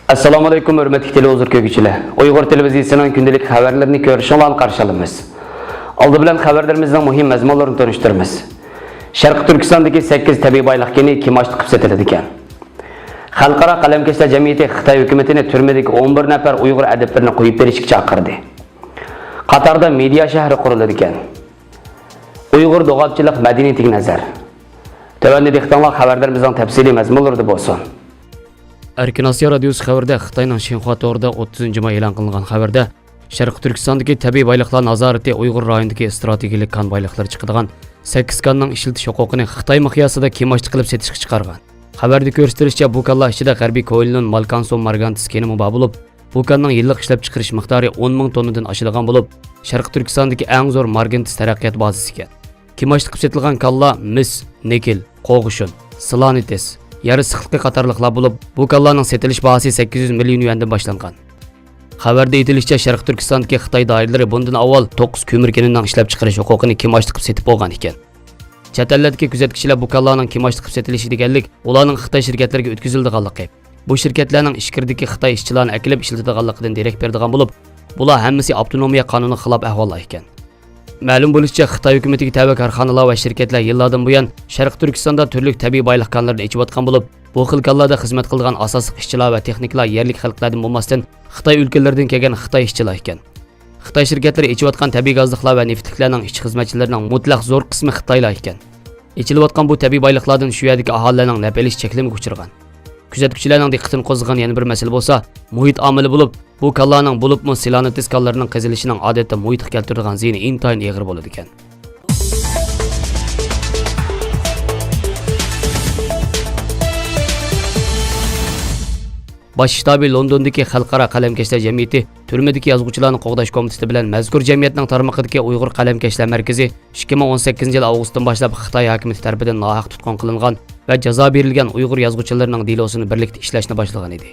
Assalomu alaykum hurmatli televizor ko'rguvchilar. Uyg'ur televiziyasining kundalik xabarlarini ko'rishinglarni qarshi olamiz. Oldi bilan xabarlarimizning muhim mazmunlarini tanishtiramiz. Sharq Turkistondagi 8 tabiiy boylik keni kim ochib sotiladi ekan. Xalqaro qalamkashlar jamiyati Xitoy hukumatini turmadagi 11 nafar Uyg'ur adiblarini qo'yib berishga chaqirdi. Qatarda media shahri quriladi ekan. Uyg'ur do'g'atchilik madaniyatiga nazar. Tövəndə dehqonlar xabarlarimizning tafsiliy mazmunlarida bo'lsin. Erkin Asiya radiosi xabarda Xitoyning Shinxua to'g'rida 30 may e'lon qilingan xabarda Sharq Turkistondagi tabiiy boyliqlar nazorati Uyg'ur rayonidagi strategik kan boyliqlar chiqadigan 8 kanning ishlatish huquqini Xitoy miqyosida kimoshti qilib setishga chiqargan. Xabarda ko'rsatilishicha, bu kanlar ichida G'arbiy Koilnon Malkanson Margantis keni mubob bo'lib, bu kanning yillik ishlab chiqarish miqdori 10 ming tonnadan oshadigan bo'lib, Sharq Turkistondagi eng zo'r Margantis taraqqiyot bazasi ekan. Kimoshti qilib setilgan kanlar mis, nikil, qo'g'ishun, slanitis, yarı sıxlıqı qatarlıqlar bo'lib, bu kanlarning setilish bahasi 800 million yuandan boshlangan. Xabarda aytilishicha, Sharq Turkistondagi Xitoy doiralari bundan avval 9 ko'mir kenining ishlab chiqarish huquqini kimoshti qilib setib olgan ekan. Chet ellardagi kuzatuvchilar bu kanlarning kimoshti qilib setilishi deganlik ularning Xitoy shirkatlariga o'tkazilganligi. Bu shirkatlarning ishkirdagi Xitoy ishchilarini aklab ishlatadiganligidan derak beradigan bo'lib, bular hammasi avtonomiya qonuniga xilof ahvollar ekan. Ma'lum bo'lishicha, Xitoy hukumatiga tabiiy korxonalar va shirkatlar yillardan buyon Sharq Turkistonda turli tabiiy boylik kanlarini ichayotgan bo'lib, bu xil kanlarda xizmat qilgan asosiy ishchilar va texniklar yerlik xalqlardan bo'lmasdan Xitoy o'lkalaridan kelgan Xitoy ishchilar ekan. Xitoy shirkatlari ichayotgan tabiiy gazliklar va neftliklarning ishchi xizmatchilarining mutlaq zo'r qismi Xitoylar ekan. Ichilayotgan bu tabiiy boyliklardan shu yerdagi aholining naf olish cheklamiga uchragan. Kuzatuvchilarning diqqatini qo'zg'agan yana bir masala bo'lsa, muhit omili bo'lib, bu kanlarning bo'libmi silanitis kanlarining qazilishining odatda muhitga keltiradigan ziyni intayin og'ir bo'ladi ekan. Bosh shtabi Londondagi Xalqaro qalamkashlar jamiyati turmadagi yozuvchilarni qo'g'dash komiteti bilan mazkur jamiyatning tarmoqidagi Uyg'ur qalamkashlar markazi 2018-yil avgustdan boshlab Xitoy hukumati tomonidan nohaq tutqun qilingan va jazo berilgan Uyg'ur yozuvchilarining dilosini birlikda ishlashni boshlagan edi.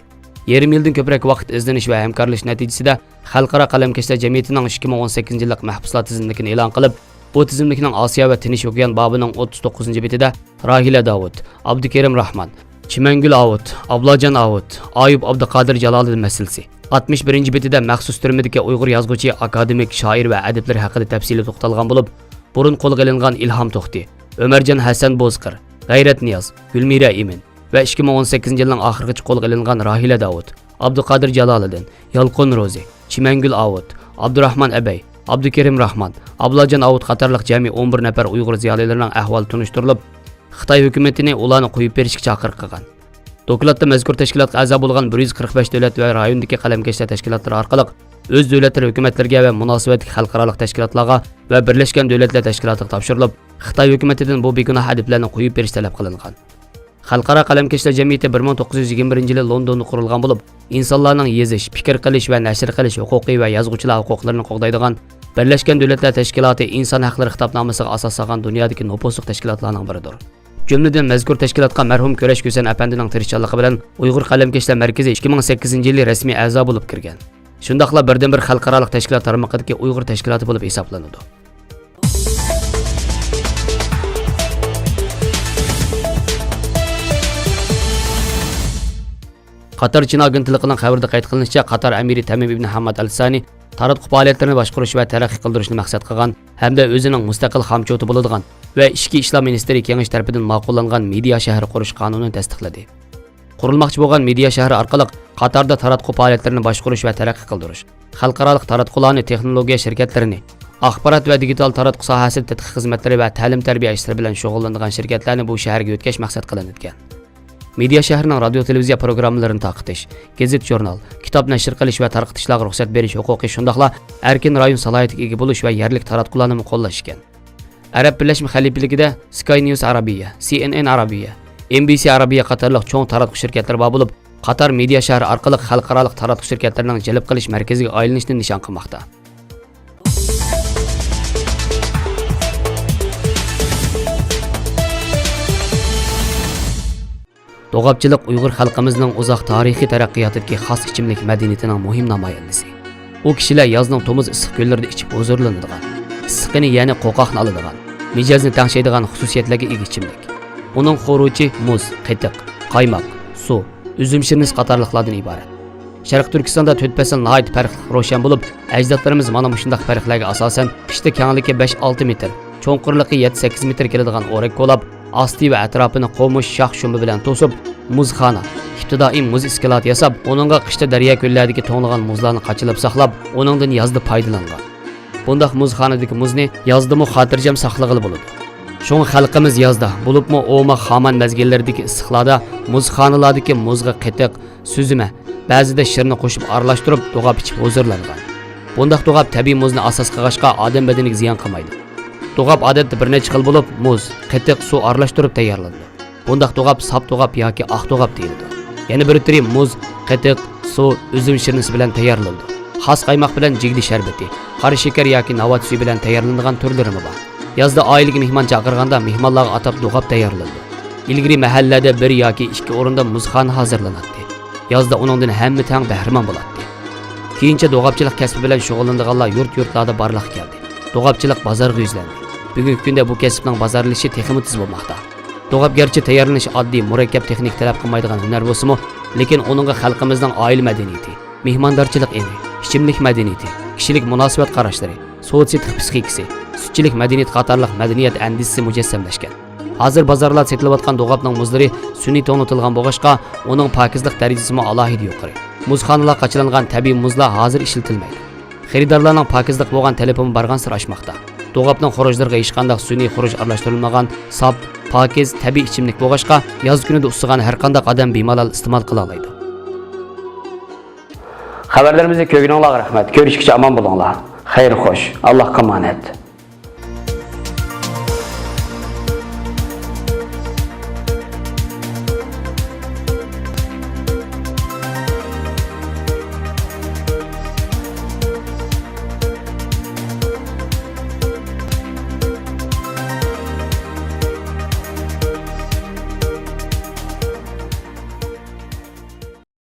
Yarim yildan ko'proq vaqt izlanish va hamkorlash natijasida Xalqaro qalamkashlar jamiyatining 2018-yillik mahbuslar tizimligini e'lon qilib, bu tizimlikning Osiyo va Tinch okean bobining 39-betida Rahila Davud, Abdukerim Rahman, Chimangul Avut, Ablajan Avut, Ayub Abduqodir Jaloliddin masalasi. 61-betida maxsus turmadagi Uyg'ur yozuvchi, akademik, shoir va adiblar haqida tafsili to'xtalgan bo'lib, burun qo'lga ilingan Ilhom To'xti, Ömerjan Hasan Bozqir, G'ayrat Niyoz, Gulmira Imin va 2018-yilning oxirigacha qo'lga ilingan Rahila Davud, Abduqodir Jaloliddin, Yalqon Rozi, Chimangul Avut, Abdurahmon Abay, Abdukerim Rahman, Ablajan Avut qatorliq jami 11 nafar Uyg'ur ziyolilarining ahvoli tunishtirilib, Xitoy hukumatini ularni qo'yib berishga chaqiriq qilgan. Dokladda mazkur tashkilotga a'zo bo'lgan 145 davlat va rayondagi qalamkashlar tashkilotlari orqali o'z davlatlari hukumatlariga va munosabatli xalqaro tashkilotlarga va Birlashgan Davlatlar Tashkilotiga topshirilib, Xitoy hukumatidan bu begunoh adiblarni qo'yib berish talab qilingan. Xalqaro qalamkashlar jamiyati 1921-yili Londonda qurilgan bo'lib, insonlarning yozish, fikr qilish va nashr qilish huquqi va yozuvchilar huquqlarini qo'g'daydigan Birlashgan Davlatlar Tashkiloti inson haqlari xitobnomasiga asoslangan dunyodagi nopozliq tashkilotlarning biridir. Jumladan mazkur tashkilotga marhum Kurash Ko'san apandining tirishchanligi bilan Uyg'ur qalamkashlar markazi 2008-yili rasmiy a'zo bo'lib kirgan. Shundaqla birdan-bir xalqaro tashkilot tarmoqidagi Uyg'ur tashkiloti bo'lib hisoblanadi. Qatar Chin agentligining xabarida qayd qilinishicha, Qatar amiri Tamim ibn Hamad al-Sani taratquv faoliyatlarini boshqarish va taraqqiy qildirishni maqsad qilgan hamda o'zining mustaqil hamchoti bo'ladigan va Ichki ishlar ministri kengash tomonidan ma'qullangan media shahri qurish qonunini tasdiqladi. Qurilmoqchi bo'lgan media shahri orqali Qatarda taratquv faoliyatlarini boshqarish va taraqqiy qildirish, xalqaro taratqularni, texnologiya shirkatlarini, axborot va digital taratquv sohasida tadqiq xizmatlari va ta'lim-tarbiya ishlari bilan shug'ullanadigan shirkatlarni bu shaharga o'tkazish maqsad qilingan. Media shahrining radio televiziya programmalarini taqitish, gazet jurnal, kitob nashr qilish va tarqatishlarga ruxsat berish huquqi shundaqla erkin rayon salohiyatiga ega bo'lish va yerlik taratqularni qo'llash ekan. Arab Birlashma Xalifaligida Sky News Arabiya, CNN Arabiya, NBC Arabiya qatorliq cho'ng taratquv shirkatlari bor bo'lib, Qatar media shahri orqali xalqaro taratquv shirkatlarining jalb qilish markaziga aylanishni nishon qilmoqda. Do'g'abchilik Uyg'ur xalqimizning uzoq tarixiy taraqqiyotidagi xos ichimlik madaniyatining muhim namoyandasi. U kishilar yozning to'miz issiq kunlarida ichib huzurlanadigan, issiqini ya'ni qo'qoqni oladigan, mijozni tangshaydigan xususiyatlarga ega ichimlik. Uning xo'ruchi muz, qatiq, qaymoq, suv, üzüm şirniz qatarlıqlardan ibaret. Şərq Türkistanda 4 fəsil nəhayət fərqli roşan olub, əcdadlarımız mana şundaq fərqlərə əsasən qışda kəngliki 5-6 metr, çoğunqurluqi 7-8 metr keladigan o'rak qo'lab, asti va atrofini qo'mush shox shumi bilan to'sib, muzxona, ibtidoiy muz iskilat yasab, onunğa qishda daryo ko'llardagi to'nglagan muzlarni qachilib saqlab, onundan yozda foydalangan. Bundaq muzxonadagi muzni yozdimi xotirjam saqlag'ili bo'ladi. Şoň xalqimiz yozda, bulupmu oğma xaman mezgillardagi issiqlarda muzxonalardagi muzga qetiq, süzüme, ba'zida shirni qo'shib aralashtirib to'g'ab ichib huzurlangan. Bundaq to'g'ab tabiiy muzni asos qilg'achqa odam badaniga ziyon qilmaydi. To'g'ab odatda bir necha xil bo'lib, muz, qetiq, suv aralashtirib tayyorlanadi. Bundaq to'g'ab sap to'g'ab yoki oq to'g'ab deyiladi. Yana bir turi muz, qetiq, suv, üzüm shirnisi bilan tayyorlanadi. Xas qaymoq bilan jigli sharbati, qora shakar yoki navat suvi bilan tayyorlanadigan turlari bor. Yazda oilaga mehmon chaqirganda mehmonlarga atab to'g'ab tayyorlanadi. Ilgari mahallada bir yoki 2 o'rinda muzxona hozirlanadi. Yazda uningdan hamma tang bahramon bo'ladi. Keyincha do'g'abchilik kasbi bilan shug'ullanadiganlar yurt-yurtlarda barliq keldi. Do'g'abchilik bozorga yuzlandi. Bugungi kunda bu kasbning bozorlanishi texnik tiz bo'lmoqda. Do'g'ab garchi tayyorlanishi oddiy, murakkab texnik talab qilmaydigan hunar bo'lsa-mu, lekin uningga xalqimizning oila madaniyati, mehmondorchilik eni, ichimlik madaniyati, kishilik munosabat qarashlari, sotsial psixikasi, sutchilik madaniyat qatorliq madaniyat andisi mujassamlashgan. Hozir bozorlarda setilayotgan do'g'abning muzlari sun'iy to'nitilgan bo'lg'achqa, uning pokizlik darajasi alohida yuqori. Muzxonalar qachilangan tabiiy muzlar hozir ishlatilmaydi. Xaridorlarning pokizlik bo'lgan talabi bargan sir oshmoqda. Do'g'abning xurujlariga hech qanday sun'iy xuruj aralashtirilmagan, sop, pokiz tabiiy ichimlik bo'lg'achqa, yoz kunida ussigan har qanday odam bemalol iste'mol qila oladi. Xabarlarimizni ko'rganingizga rahmat. Ko'rishguncha omon bo'linglar. Xayr xo'sh. Allohga omonat.